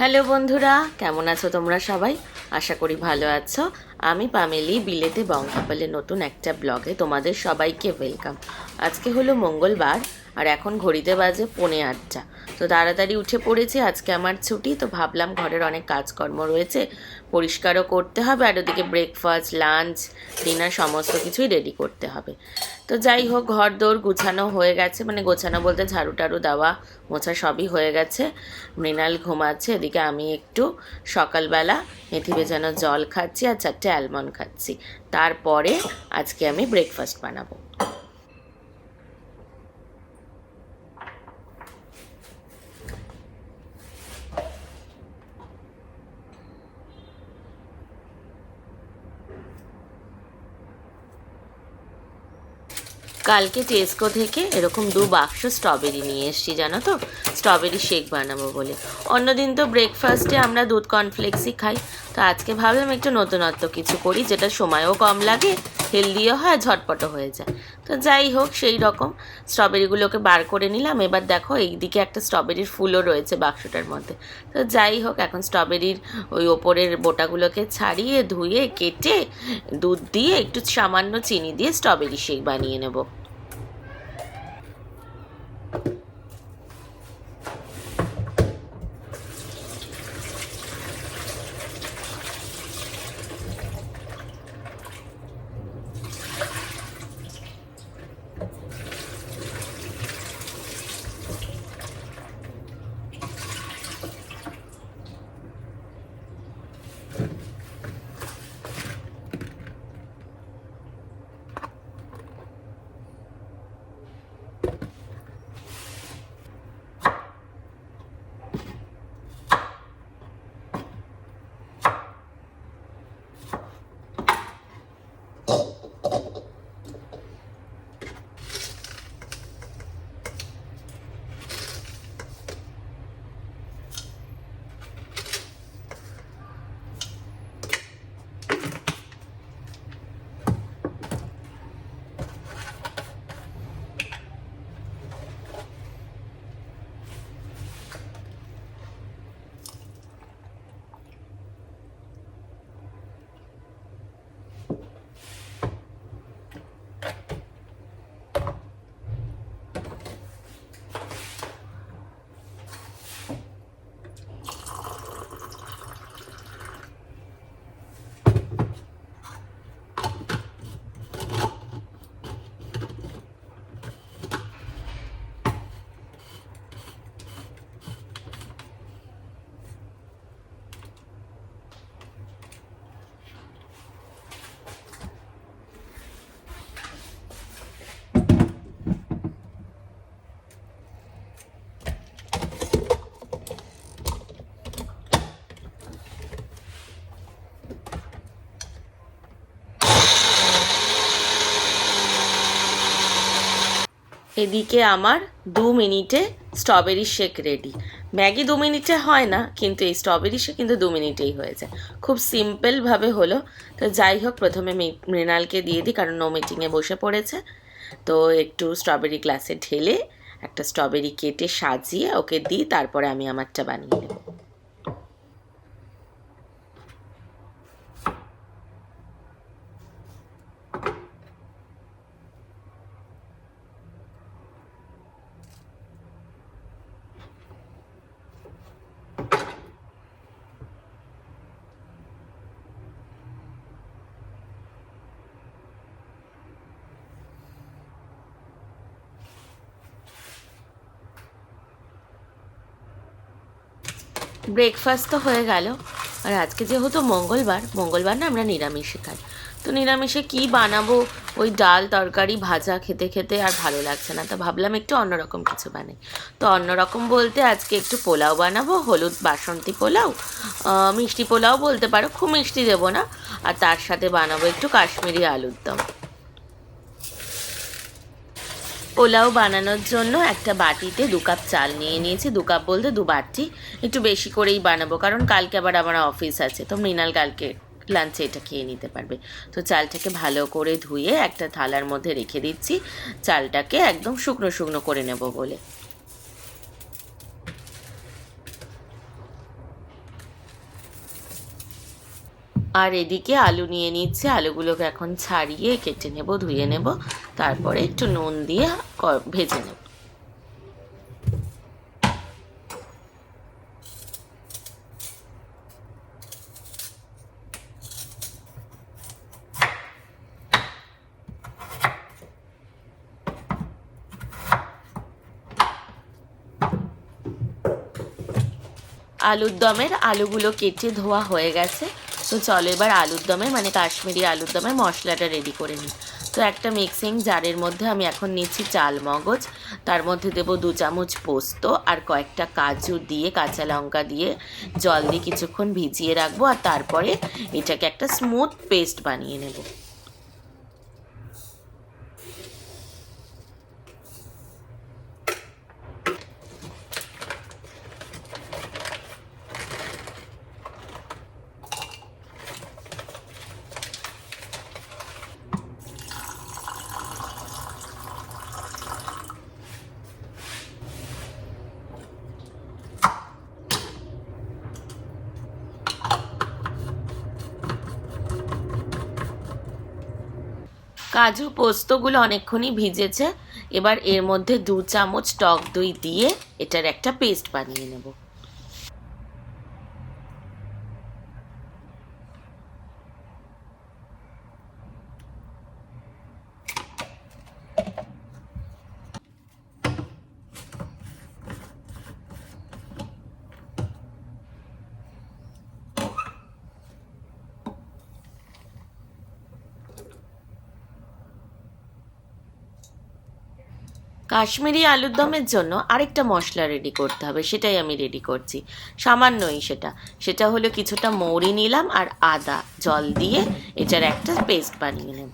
Hello বন্ধুরা, কেমন আছো তোমরা সবাই? আশা করি ভালো আছো। আমি পামেলি বিলেতে বং কাপালের নতুন একটা ব্লগে তোমাদের সবাইকে ওয়েলকাম। আজকে হলো মঙ্গলবার আর এখন ঘড়িতে বাজে 8:45। তো তাড়াতাড়ি উঠে পড়েছি, আজকে আমার ছুটি। তো ভাবলাম ঘরের অনেক কাজকর্ম রয়েছে, পরিষ্কারও করতে হবে, আর ওদিকে ব্রেকফাস্ট, লাঞ্চ, ডিনার সমস্ত কিছুই রেডি করতে হবে। তো যাই হোক, ঘর দৌড় গুছানো হয়ে গেছে, মানে গোছানো বলতে ঝাড়ু টাড়ু দেওয়া মোছা সবই হয়ে গেছে। মৃণাল ঘুমাচ্ছে, এদিকে আমি একটু সকালবেলা মেথি ভেজানো জল খাচ্ছি আর 4টে অ্যালমন্ড খাচ্ছি। তারপরে আজকে আমি ব্রেকফাস্ট বানাবো। কালকে টেস্কো থেকে এরকম 2 বাক্স স্ট্রবেরি নিয়ে এসেছি, জানো তো, স্ট্রবেরি শেক বানাবো বলে। অন্যদিন তো ব্রেকফাস্টে আমরা দুধ কর্নফ্লেক্সই খাই, তো আজকে ভাবলাম একটু নতুনত্ব কিছু করি, যেটা সময়ও কম লাগে, হেলদিও হয়, ঝটপটও হয়ে যায়। তো যাই হোক, সেই রকম স্ট্রবেরিগুলোকে বার করে নিলাম। এবার দেখো, এইদিকে একটা স্ট্রবেরির ফুলও রয়েছে বাক্সটার মধ্যে। তো যাই হোক, এখন স্ট্রবেরির ওই ওপরের বোটাগুলোকে ছাড়িয়ে ধুয়ে কেটে দুধ দিয়ে একটু সামান্য চিনি দিয়ে স্ট্রবেরি শেক বানিয়ে নেবো। এদিকে আমার 2 মিনিটে স্ট্রবেরি শেক রেডি। ম্যাগি 2 মিনিটে হয় না, কিন্তু এই স্ট্রবেরি শেক কিন্তু 2 মিনিটেই হয়ে যায়। খুব সিম্পলভাবে হলো। তো যাই হোক, প্রথমে মৃণালকে দিয়ে দিই, কারণ ও মিটিংয়ে বসে পড়েছে। তো একটু স্ট্রবেরি গ্লাসে ঢেলে একটা স্ট্রবেরি কেটে সাজিয়ে ওকে দিই, তারপরে আমি আমারটা বানিয়ে নেব। ব্রেকফাস্ট তো হয়ে গেল, আর আজকে যেহেতু মঙ্গলবার, মঙ্গলবার না আমরা নিরামিষে খাই। তো নিরামিষে কি বানাবো, ওই ডাল তরকারি ভাজা খেতে খেতে আর ভালো লাগছে না, তো ভাবলাম একটু অন্যরকম কিছু বানাই। তো অন্যরকম বলতে আজকে একটু পোলাও বানাবো, হলুদ বাসন্তী পোলাও, মিষ্টি পোলাও বলতে পারো, খুব মিষ্টি দেবো না। আর তার সাথে বানাবো একটু কাশ্মীরি আলুর দম। পোলাও বানানোর জন্য একটা বাটিতে 2 কাপ চাল নিয়ে নিয়েছি। 2 কাপ বলতে 2 বাটি। একটু বেশি করেই বানাবো, কারণ কালকে আবার আমার অফিস আছে, তো মৃণাল কালকে লাঞ্চে এটা খেয়ে নিতে পারবে। তো চালটাকে ভালো করে ধুয়ে একটা থালার মধ্যে রেখে দিচ্ছি, চালটাকে একদম শুকনো শুকনো করে নেব বলে। আর এদিকে আলু নিয়ে নিচ্ছে, আলুগুলোকে এখন ছাড়িয়ে কেটে নেব, ধুয়ে নেব, তারপরে একটু নুন দিয়ে ভেজে নেব। আলুর দমের আলুগুলো কেটে ধোয়া হয়ে গেছে। তো চলো এবার আলুর দমের মানে কাশ্মীরি আলুর দমের মশলাটা রেডি করে নিই। তো একটা মিক্সিং জারের মধ্যে আমি এখন নিচ্ছি চাল মগজ, তার মধ্যে দেবো 2 চামচ পোস্ত আর কয়েকটা কাজু দিয়ে কাঁচা লঙ্কা দিয়ে জল দিয়ে কিছুক্ষণ ভিজিয়ে রাখবো, আর তারপরে এটাকে একটা স্মুথ পেস্ট বানিয়ে নেব। কাজু পোস্তগুলো অনেকক্ষণই ভিজেছে। এবার এর মধ্যে 2 চামচ টক দই দিয়ে এটার একটা পেস্ট বানিয়ে নেব। কাশ্মীরি আলুর দমের জন্য আরেকটা মশলা রেডি করতে হবে, সেটাই আমি রেডি করছি। সামান্যই সেটা, সেটা হলো কিছুটা মৌরি নিলাম আর আদা জল দিয়ে এটার একটা পেস্ট বানিয়ে নেব।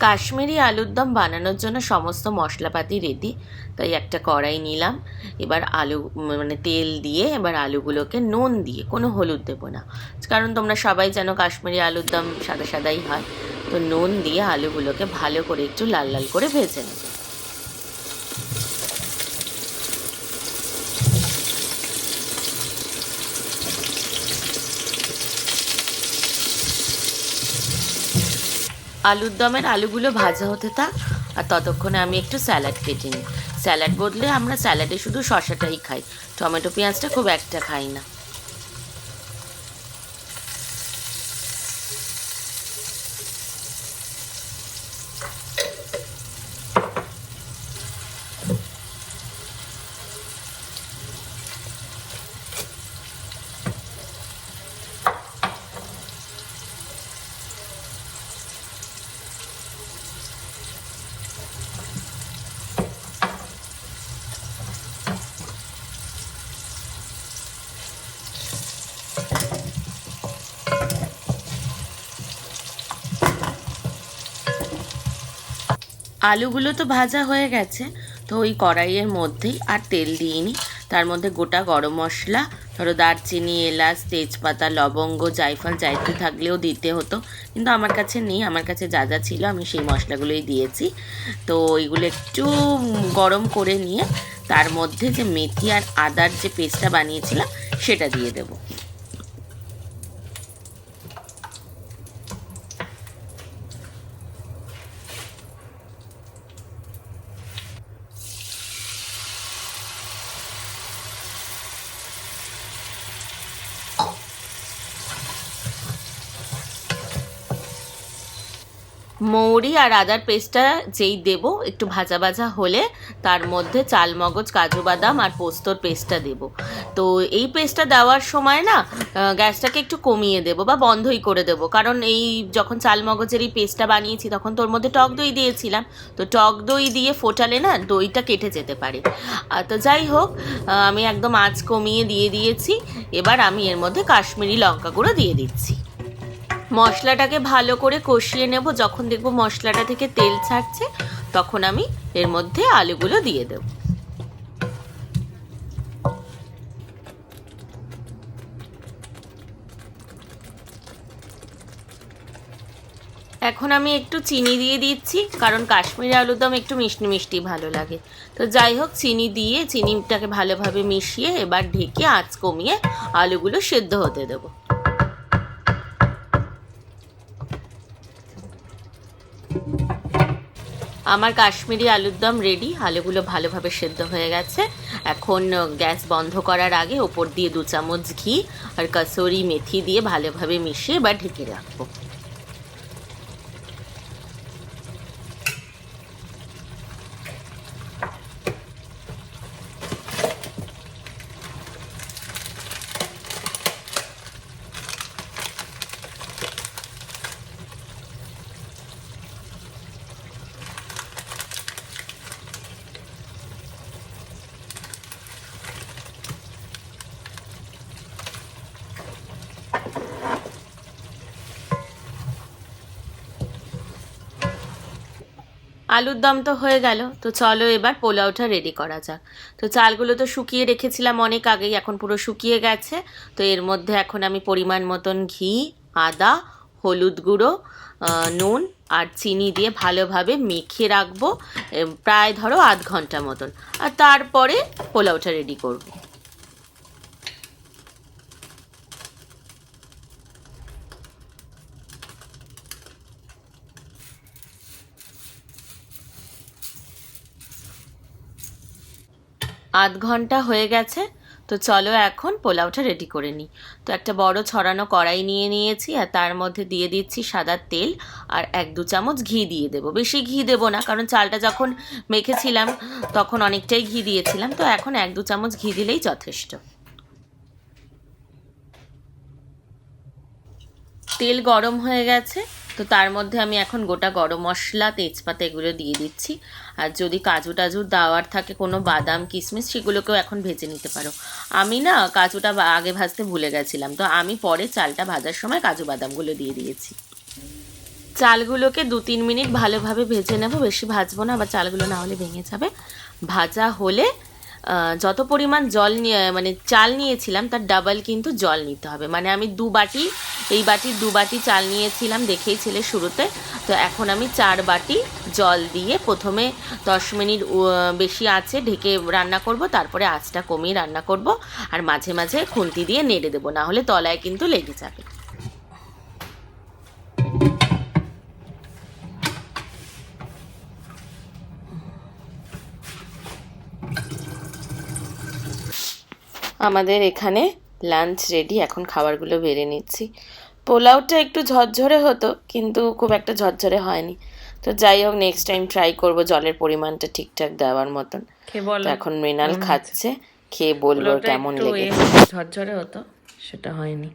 কাশ্মীরি আলুর দম বানানোর জন্য সমস্ত মশলাপাতি রেডি। তাই একটা কড়াই নিলাম, এবার আলু মানে তেল দিয়ে এবার আলুগুলোকে নুন দিয়ে, কোনো হলুদ দেবো না, কারণ তোমরা সবাই জানো কাশ্মীরি আলুর দম সাদা সাদাই হয়। তো নুন দিয়ে আলুগুলোকে ভালো করে একটু লাল লাল করে ভেজে নেব। আলুর দমের আলুগুলো ভাজা হতে থাক, আর ততক্ষণে আমি একটু স্যালাড কেটে নিই। স্যালাড বদলে আমরা স্যালাডে শুধু শসাটাই খাই, টমেটো পেঁয়াজটা খুব একটা খাই না। আলুগুলো তো ভাজা হয়ে গেছে। তো ওই কড়াইয়ের মধ্যেই আর তেল দিইনি, তার মধ্যে গোটা গরম মশলা, ধরো দারচিনি, এলাচ, তেজপাতা, লবঙ্গ, জায়ফল, জায়ত্রী থাকলেও দিতে হতো, কিন্তু আমার কাছে নেই। আমার কাছে যা যা ছিল আমি সেই মশলাগুলোই দিয়েছি। তো ওইগুলো একটু গরম করে নিয়ে তার মধ্যে যে মেথি আর আদার যে পেস্টটা বানিয়েছিলাম সেটা দিয়ে দেবো। মৌরি আর আদার পেস্টটা যেই দেব একটু ভাজা ভাজা হলে তার মধ্যে চাল মগজ, কাজু বাদাম আর পোস্তর পেস্টটা দেব। তো এই পেস্টটা দেওয়ার সময় না গ্যাসটাকে একটু কমিয়ে দেবো বা বন্ধই করে দেবো, কারণ এই যখন চাল মগজের এই পেস্টটা বানিয়েছি তখন তোর মধ্যে টক দই দিয়েছিলাম। তো টক দই দিয়ে ফোটালে না দইটা কেটে যেতে পারে। তো যাই হোক, আমি একদম আঁচ কমিয়ে দিয়ে দিয়েছি। এবার আমি এর মধ্যে কাশ্মীরি লঙ্কা গুঁড়ো দিয়ে দিচ্ছি। মশলাটাকে ভালো করে কষিয়ে নেব। যখন দেখব মশলাটা থেকে তেল ছাড়ছে তখন আমি এর মধ্যে আলুগুলো দিয়ে দেব। এখন আমি একটু চিনি দিয়ে দিচ্ছি, কারণ কাশ্মীরি আলুর দম একটু মিষ্টি মিষ্টি ভালো লাগে। তো যাই হোক, চিনি দিয়ে চিনিটাকে ভালোভাবে মিশিয়ে এবার ঢেকে আঁচ কমিয়ে আলুগুলো সেদ্ধ হতে দেবো। আমার কাশ্মীরি আলুর দম রেডি, আলুগুলো ভালোভাবে সেদ্ধ হয়ে গেছে। এখন গ্যাস বন্ধ করার আগে ওপর দিয়ে 2 চামচ ঘি আর কসুরি মেথি দিয়ে ভালোভাবে মিশিয়ে এবার ঢেকে রাখবো। আলুর দম তো হয়ে গেল, তো চলো এবার পোলাওটা রেডি করা যাক। তো চালগুলো তো শুকিয়ে রেখেছিলাম অনেক আগেই, এখন পুরো শুকিয়ে গেছে। তো এর মধ্যে এখন আমি পরিমাণ মতন ঘি, আদা, হলুদ গুঁড়ো, নুন আর চিনি দিয়ে ভালোভাবে মেখে রাখবো, প্রায় ধরো আধ ঘন্টা মতন। আর তারপরে পোলাওটা রেডি করবো। আধ ঘন্টা হয়ে গেছে, তো চলো এখন পোলাওটা রেডি করে নিই। তো একটা বড় ছড়ানো কড়াই নিয়ে নিয়েছি, আর তার মধ্যে দিয়ে দিচ্ছি সাদা তেল আর 1-2 চামচ ঘি দিয়ে দেবো। বেশি ঘি দেবো না, কারণ চালটা যখন মেখেছিলাম তখন অনেকটাই ঘি দিয়েছিলাম, তো এখন 1-2 চামচ ঘি দিলেই যথেষ্ট। তেল গরম হয়ে গেছে, তো তার মধ্যে আমি এখন গোটা গরম মশলা, তেজপাতা এগুলো দিয়ে দিচ্ছি। আর যদি কাজু টাজু দেওয়ার থাকে, কোনো বাদাম কিশমিশ, সেগুলোকেও এখন ভেজে নিতে পারো। আমি না কাজুটা আগে ভাজতে ভুলে গেছিলাম, তো আমি পরে চালটা ভাজার সময় কাজু বাদামগুলো দিয়ে দিয়েছি। চালগুলোকে 2-3 মিনিট ভালোভাবে ভেজে নেব, বেশি ভাজবো না, আবার চালগুলো না হলে ভেঙে যাবে। ভাজা হলে যত পরিমাণ জল নিয়ে মানে চাল নিয়েছিলাম তার ডাবল কিন্তু জল নিতে হবে। মানে আমি 2 বাটি, এই বাটির 2 বাটি চাল নিয়েছিলাম, দেখেইছিলে শুরুতে। তো এখন আমি 4 বাটি জল দিয়ে প্রথমে 10 মিনিট বেশি আঁচে ঢেকে রান্না করব, তারপরে আঁচটা কমিয়ে রান্না করব, আর মাঝে মাঝে খুন্তি দিয়ে নেড়ে দেবো, না হলে তলায় কিন্তু লেগে যাবে। আমাদের এখানে লাঞ্চ রেডি, এখন খাবারগুলো বেড়ে নিচ্ছি। পোলাওটা একটু ঝরঝরে হতো, কিন্তু খুব একটা ঝরঝরে হয়নি। তো যাই হোক, নেক্সট টাইম ট্রাই করব জলের পরিমাণটা ঠিকঠাক দেওয়ার মতন। তো এখন মৃণাল খাচ্ছে, খেয়ে বলবো কেমন লেগেছে। ঝরঝরে হতো, সেটা হয়নি।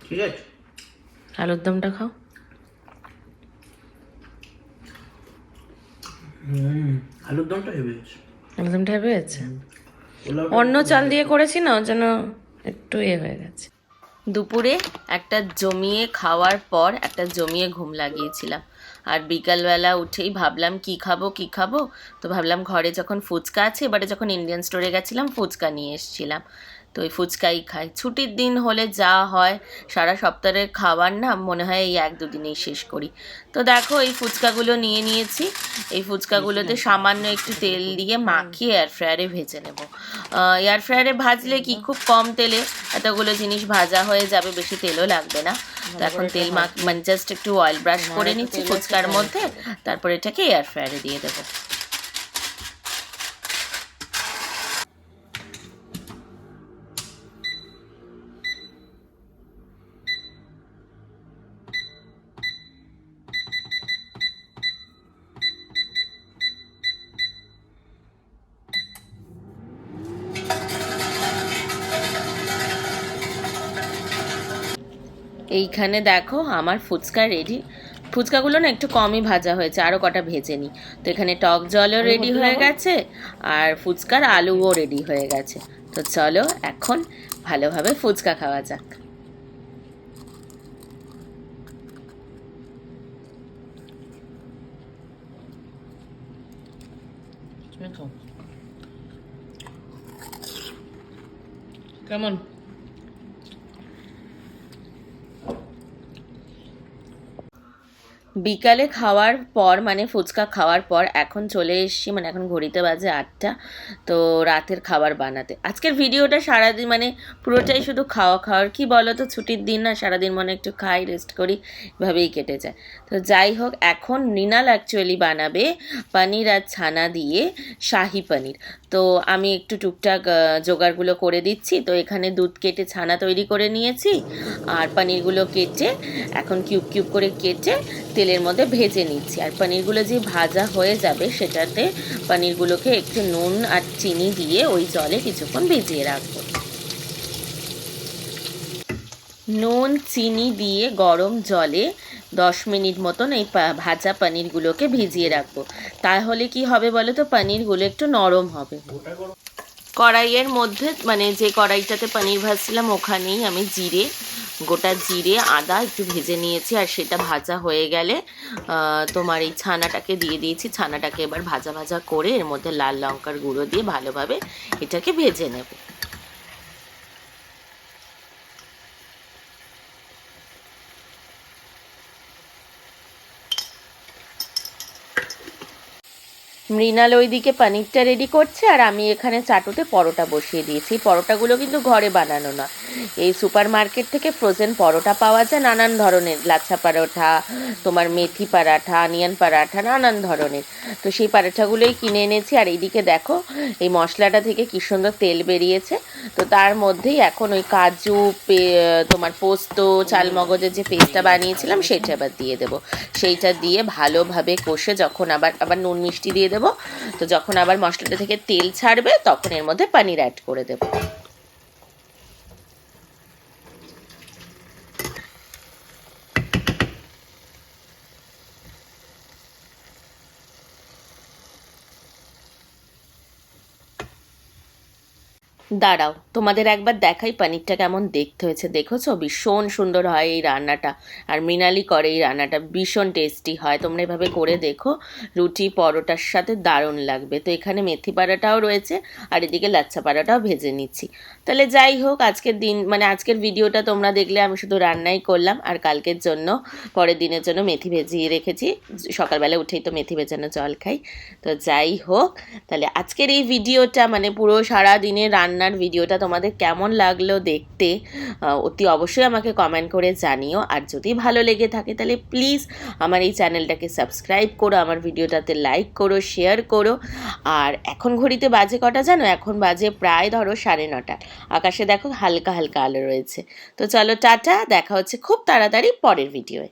ঠিক আছে, আলুর দমটা খাও। আলুর দমটা হেভি হয়েছে। আলুর দমটা হেভি হয়েছে, অন্য চাল দিয়ে করেছি না, ওর জন্য একটু হয়ে গেছে। দুপুরে একটা জমিয়ে খাওয়ার পর একটা জমিয়ে ঘুম লাগিয়েছিলাম, আর বিকালবেলা উঠেই ভাবলাম কি খাবো কি খাবো। তো ভাবলাম ঘরে যখন ফুচকা আছে, এবারে যখন ইন্ডিয়ান স্টোরে গেছিলাম ফুচকা নিয়ে এসেছিলাম, তো ওই ফুচকাই খাই। ছুটির দিন হলে যা হয়, সারা সপ্তাহের খাবার না মনে হয় এই 1-2 দিনেই শেষ করি। তো দেখো এই ফুচকাগুলো নিয়ে নিয়েছি, এই ফুচকাগুলোতে সামান্য একটু তেল দিয়ে মাখিয়ে এয়ার ফ্রায়ারে ভেজে নেব। এয়ার ফ্রায়ারে ভাজলে কি খুব কম তেলে এতগুলো জিনিস ভাজা হয়ে যাবে, বেশি তেলও লাগবে না। তো এখন তেল মানে জাস্ট একটু অয়েল ব্রাশ করে নিচ্ছি ফুচকার মধ্যে, তারপর এটাকে এয়ার ফ্রায়ারে দিয়ে দেবো। এইখানে দেখো আমার ফুচকা রেডি। ফুচকাগুলো না একটু কমই ভাজা হয়েছে, আরও কটা ভেজে নিই। তো এখানে টক জলও রেডি হয়ে গেছে, আর ফুচকার আলুও রেডি হয়ে গেছে। তো চলো এখন ভালোভাবে ফুচকা খাওয়া যাক। কেমন? বিকালে খাওয়ার পর মানে ফুচকা খাওয়ার পর এখন চলে এসেছি, মানে এখন ঘড়িতে বাজে 8টা। তো রাতের খাবার বানাতে আজকের ভিডিওটা সারাদিন মানে পুরোটাই শুধু খাওয়া খাওয়ার, কি বলো তো, ছুটির দিন না, সারাদিন মনে একটু খাই, রেস্ট করি, এভাবেই কেটে যায়। তো যাই হোক, এখন মৃণাল অ্যাকচুয়ালি বানাবে পনির আর ছানা দিয়ে শাহি পনির। তো আমি একটু টুকটাক জোগাড়গুলো করে দিচ্ছি। তো এখানে দুধ কেটে ছানা তৈরি করে নিয়েছি, আর পনিরগুলো কেটে এখন কিউব কিউব করে কেটে তেলের মধ্যে ভেজে নিচ্ছি। আর পনিরগুলো যে ভাজা হয়ে যাবে সেটাতে পনিরগুলোকে একটু নুন আর চিনি দিয়ে ওই জলে কিছুক্ষণ ভিজিয়ে রাখবো। নুন চিনি দিয়ে গরম জলে 10 মিনিট মতন এই ভাজা পনিরগুলোকে ভিজিয়ে রাখবো। তাহলে কি হবে বলো তো, পনিরগুলো একটু নরম হবে। কড়াইয়ের মধ্যে মানে যে কড়াইটাতে পনির ভাজছিলাম ওখানেই আমি গোটা জিরে আদা একটু ভেজে নিয়েছি। আর সেটা ভাজা হয়ে গেলে তোমার এই ছানাটাকে দিয়ে দিয়েছি। ছানাটাকে এবার ভাজা ভাজা করে এর মধ্যে লাল লঙ্কার গুঁড়ো দিয়ে ভালোভাবে এটাকে ভেজে নেব। মৃণাল ওইদিকে পনিরটা রেডি করছে, আর আমি এখানে চাটুতে পরোটা বসিয়ে দিয়েছি। পরোটাগুলো কিন্তু ঘরে বানানো না, এই সুপার মার্কেট থেকে ফ্রোজেন পরোটা পাওয়া যায় নানান ধরনের, লাচ্ছা পরোটা, তোমার মেথি পরাঠা, অনিয়ন পরাঠা, নানান ধরনের। তো সেই পরাঠাগুলোই কিনে এনেছি। আর এইদিকে দেখো এই মশলাটা থেকে কী সুন্দর তেল বেরিয়েছে। তো তার মধ্যেই এখন ওই কাজু, তোমার পোস্ত, চালমগজের যে পেস্টটা বানিয়েছিলাম সেটা এবার দিয়ে দেবো। সেইটা দিয়ে ভালোভাবে কষে যখন আবার নুন মিষ্টি দিয়ে দেবো। তো যখন আবার মশলাটা থেকে তেল ছাড়বে তখন এর মধ্যে পনির অ্যাড করে দেবো। দাঁড়াও, তোমাদের একবার দেখাই পনিরটা কেমন দেখতে হয়েছে। দেখেছো, ভীষণ সুন্দর হয় এই রান্নাটা। আর মৃণালি করে এই রান্নাটা, ভীষণ টেস্টি হয়। তোমরা এভাবে করে দেখো, রুটি পরোটার সাথে দারুণ লাগবে। তো এখানে মেথি পাড়াটাও রয়েছে, আর এদিকে লাচ্ছা পাড়াটাও ভেজে নিচ্ছি। তাহলে যাই হোক, আজকের দিন মানে আজকের ভিডিওটা তোমরা দেখলে আমি শুধু রান্নাই করলাম। আর কালকের জন্য, পরের দিনের জন্য মেথি ভেজিয়ে রেখেছি। সকালবেলা উঠেই তো মেথি ভেজানো জল খাই। তো যাই হোক, তাহলে আজকের এই ভিডিওটা মানে পুরো সারা দিনের রান্নার ভিডিওটা তোমাদের কেমন লাগলো দেখতে, অতি অবশ্যই আমাকে কমেন্ট করে জানিও। আর যদি ভালো লেগে থাকে তাহলে প্লিজ আমার এই চ্যানেলটাকে সাবস্ক্রাইব করো, আমার ভিডিওটাতে লাইক করো, শেয়ার করো। আর এখন ঘড়িতে বাজে কটা জানো? এখন বাজে প্রায় ধরো 9:30। আকাশে দেখো হালকা হালকা আলো রয়েছে। তো চলো টাটা, দেখা হচ্ছে খুব তাড়াতাড়ি পরের ভিডিওয়ে।